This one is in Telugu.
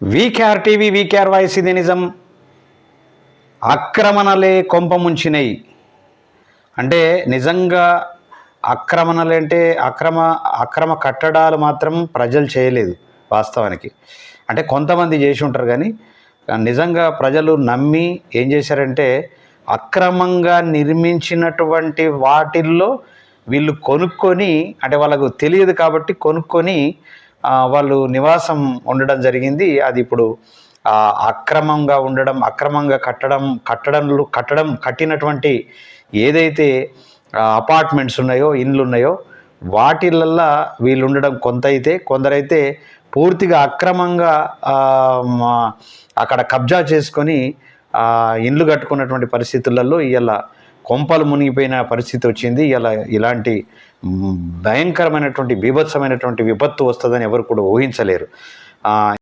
వీకేఆర్ టీవీ వీకేఆర్ వాయిస్ ఇది నిజం. ఆక్రమణలే కొంప ముంచినాయి అంటే నిజంగా ఆక్రమణలు అంటే అక్రమ కట్టడాలు మాత్రం ప్రజలు చేయలేదు వాస్తవానికి. అంటే కొంతమంది చేసి ఉంటారు కానీ నిజంగా ప్రజలు నమ్మి ఏం చేశారంటే అక్రమంగా నిర్మించినటువంటి వాటిల్లో వీళ్ళు కొనుక్కొని, అంటే వాళ్ళకు తెలియదు కాబట్టి కొనుక్కొని వాళ్ళు నివాసం ఉండడం జరిగింది. అది ఇప్పుడు అక్రమంగా ఉండడం, అక్రమంగా కట్టినటువంటి ఏదైతే అపార్ట్మెంట్స్ ఉన్నాయో, ఇండ్లు ఉన్నాయో వాటిలల్లా వీళ్ళు ఉండడం కొంత అయితే, కొందరైతే పూర్తిగా అక్రమంగా అక్కడ కబ్జా చేసుకొని ఇండ్లు కట్టుకున్నటువంటి పరిస్థితులలో ఇవాళ కొంపలు మునిగిపోయిన పరిస్థితి వచ్చింది. ఇలా ఇలాంటి భయంకరమైనటువంటి బీభత్సమైనటువంటి విపత్తు వస్తుందని ఎవరు కూడా ఊహించలేరు.